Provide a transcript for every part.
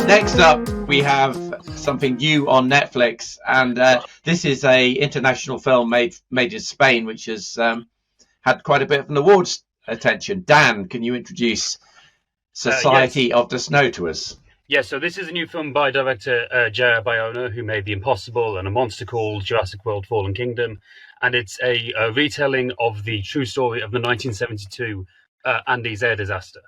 Next up, we have something new on Netflix, and this is a international film made in Spain, which has had quite a bit of an awards attention. Dan, can you introduce Society of the Snow to us? Yeah, so this is a new film by director Bayona, who made The Impossible and A Monster Called Jurassic World Fallen Kingdom. And it's a retelling of the true story of the 1972 Andes air disaster.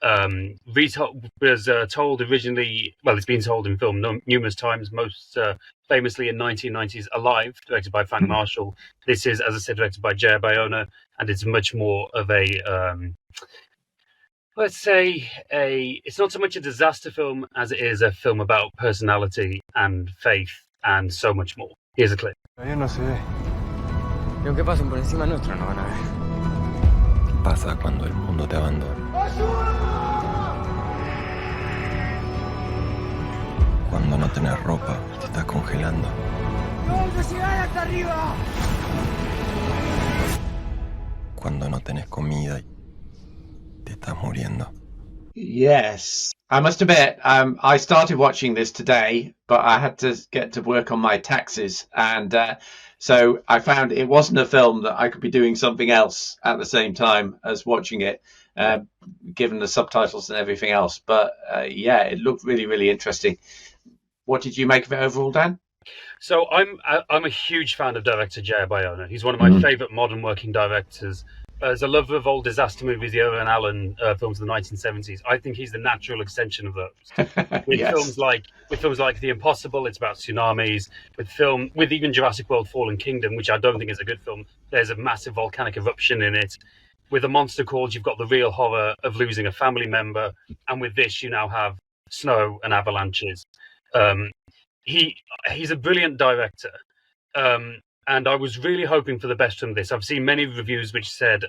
Was told originally, well, it's been told in film numerous times, most famously in 1990's Alive, directed by Frank Marshall. This is, as I said, directed by Bayona, and it's much more of a... let's say it's not so much a disaster film as it is a film about personality and faith and so much more. Here's a clip. Yo no sé. Y aunque pasen por encima nuestro no van a ver. Pasa cuando el mundo te abandona. Cuando no tenés ropa, te estás congelando. ¡Vamos a llegar hasta arriba! Cuando no tenés comida y te estás muriendo. Yes. I must admit, I started watching this today, but I had to get to work on my taxes. And so I found it wasn't a film that I could be doing something else at the same time as watching it, given the subtitles and everything else. But yeah, it looked really, really interesting. What did you make of it overall, Dan? So I'm a huge fan of director Bayona. He's one of my favourite modern working directors. As a lover of old disaster movies, the Owen Allen films of the 1970s, I think he's the natural extension of those. With Yes. films like The Impossible, it's about tsunamis. With even Jurassic World: Fallen Kingdom, which I don't think is a good film, there's a massive volcanic eruption in it. With A Monster Called, you've got the real horror of losing a family member, and with this, you now have snow and avalanches. He's a brilliant director. And I was really hoping for the best from this. I've seen many reviews which said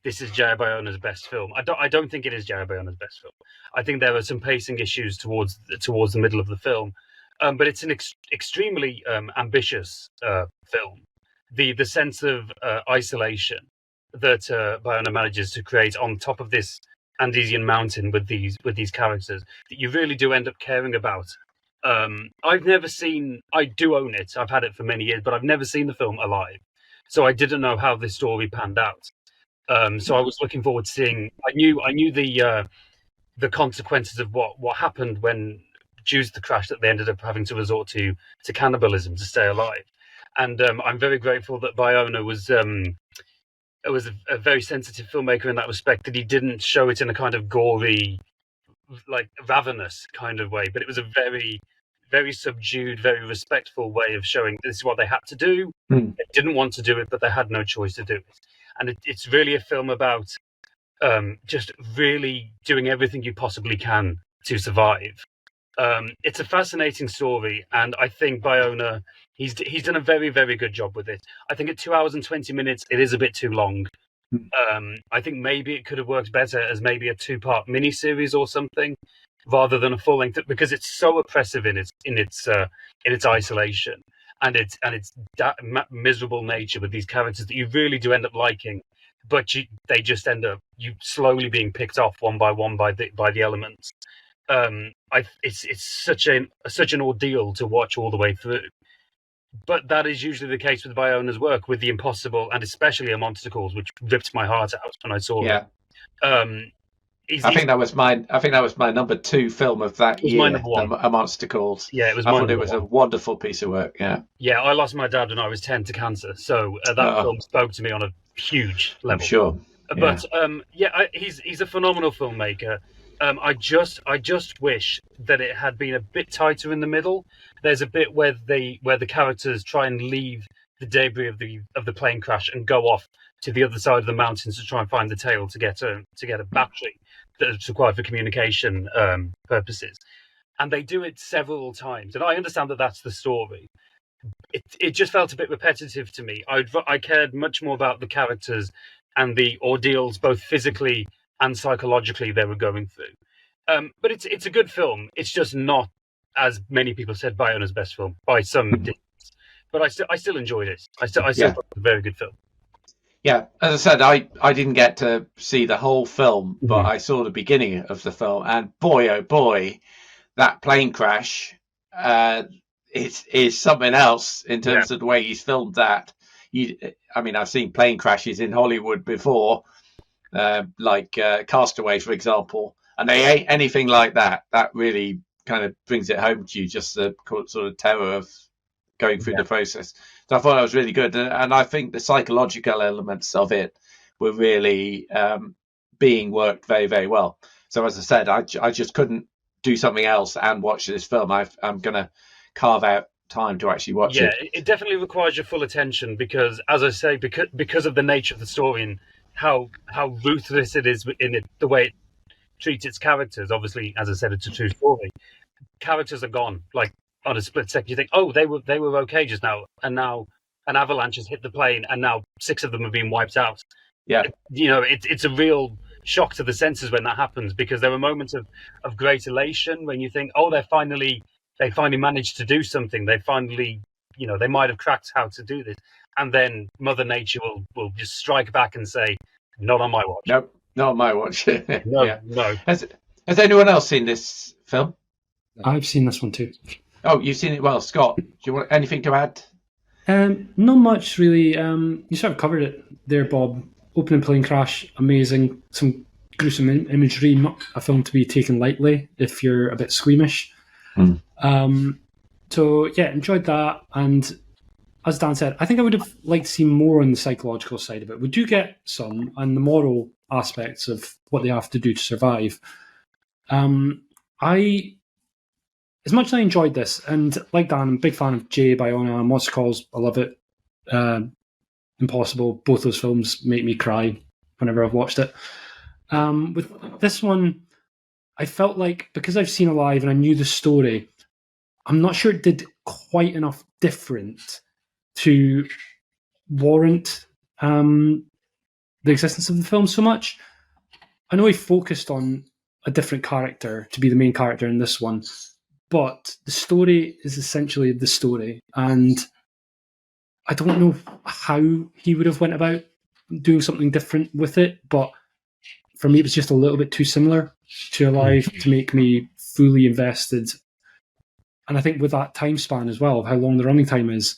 this is Bayona's best film. I don't think it is Bayona's best film. I think there are some pacing issues towards the middle of the film, but it's an extremely ambitious film. The sense of isolation that Bayona manages to create on top of this Andesian mountain with these characters that you really do end up caring about. I've never seen. I do own it. I've had it for many years, but I've never seen the film Alive, so I didn't know how this story panned out. So I was looking forward to seeing. I knew the consequences of what happened when, due to the crash, that they ended up having to resort to cannibalism to stay alive. And I'm very grateful that Bayona was a very sensitive filmmaker in that respect. That he didn't show it in a kind of gory, like ravenous kind of way, but it was a very, very subdued, very respectful way of showing this is what they had to do. They didn't want to do it, but they had no choice to do it. And it's really a film about just really doing everything you possibly can to survive. It's a fascinating story, and I think Bayona, he's done a very, very good job with it. I think at 2 hours and 20 minutes, it is a bit too long. I think maybe it could have worked better as maybe a 2-part miniseries or something, rather than a full length, because it's so oppressive in its isolation and its miserable nature with these characters that you really do end up liking, but they just end up you slowly being picked off one by one by the elements. It's such an ordeal to watch all the way through. But that is usually the case with Bayona's work, with The Impossible and especially A Monster Calls, which ripped my heart out when I saw it. I think that was my number 2 film of that year. My number 1. A Monster Calls. Yeah, it was. I thought it was a wonderful piece of work. Yeah, I lost my dad when I was 10 to cancer, so that film spoke to me on a huge level. I'm sure. But he's a phenomenal filmmaker. I just wish that it had been a bit tighter in the middle. There's a bit where the characters try and leave the debris of the plane crash and go off to the other side of the mountains to try and find the tail to get a battery that's required for communication purposes. And they do it several times. And I understand that that's the story. It just felt a bit repetitive to me. I cared much more about the characters and the ordeals, both physically and psychologically, they were going through. But it's a good film. It's just not, as many people said, Bayona's best film by some distance. But I still enjoyed it. I still thought it was a very good film. Yeah, as I said, I didn't get to see the whole film, but I saw the beginning of the film, and boy, oh boy, that plane crash is something else in terms of the way he's filmed that. I've seen plane crashes in Hollywood before, like Castaway, for example, and they ain't anything like that. That really kind of brings it home to you, just the sort of terror of going through the process. So I thought that was really good, and I think the psychological elements of it were really being worked very, very well. So as I said, I just couldn't do something else and watch this film. I'm going to carve out time to actually watch it. Yeah, it definitely requires your full attention because, as I say, because of the nature of the story and how ruthless it is in it, the way it treats its characters. Obviously, as I said, it's a true story. Characters are gone. Like on a split second, you think, oh, they were okay just now, and now an avalanche has hit the plane, and now 6 of them are being wiped out. Yeah, it's a real shock to the senses when that happens, because there are moments of great elation when you think, oh, they finally managed to do something. They finally, they might have cracked how to do this, and then Mother Nature will just strike back and say, not on my watch. Nope, not on my watch. No. Has anyone else seen this film? I've seen this one too. Oh, you've seen it? Well, Scott, do you want anything to add? Not much really. You sort of covered it there, Bob. Opening plane crash, amazing. Some gruesome imagery, not a film to be taken lightly if you're a bit squeamish. So yeah, enjoyed that. And as Dan said, I think I would have liked to see more on the psychological side of it. We do get some on the moral aspects of what they have to do to survive. As much as I enjoyed this, and like Dan, I'm a big fan of J. Bayona and Monster Calls. I love it. Impossible. Both those films make me cry whenever I've watched it. With this one, I felt like, because I've seen Alive and I knew the story, I'm not sure it did quite enough different to warrant the existence of the film so much. I know he focused on a different character to be the main character in this one, but the story is essentially the story, and I don't know how he would have went about doing something different with it, but for me it was just a little bit too similar to Alive to make me fully invested. And I think with that time span as well, of how long the running time is,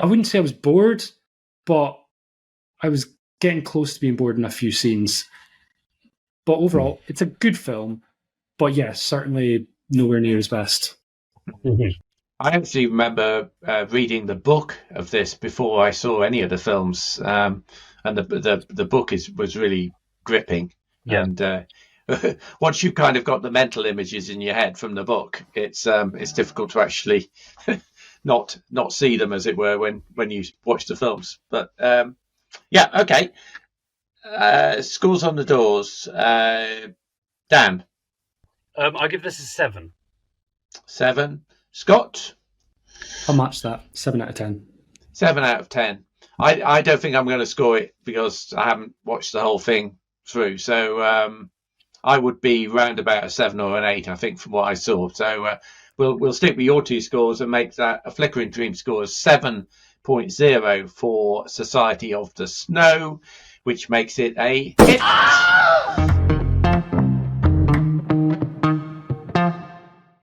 I wouldn't say I was bored, but I was getting close to being bored in a few scenes. But overall, it's a good film, but yes, certainly nowhere near his best. I actually remember reading the book of this before I saw any of the films, and the book was really gripping. Yeah. And once you've kind of got the mental images in your head from the book, it's difficult to actually not see them, as it were, when you watch the films. But yeah, okay. Scores on the doors. Dan. I give this a 7. 7. Scott? I'll match that. 7 out of 10. 7 out of 10. I don't think I'm going to score it because I haven't watched the whole thing through. So I would be round about a 7 or an 8, I think, from what I saw. So we'll stick with your two scores and make that a Flickering Dreams score of 7.0 for Society of the Snow, which makes it a hit.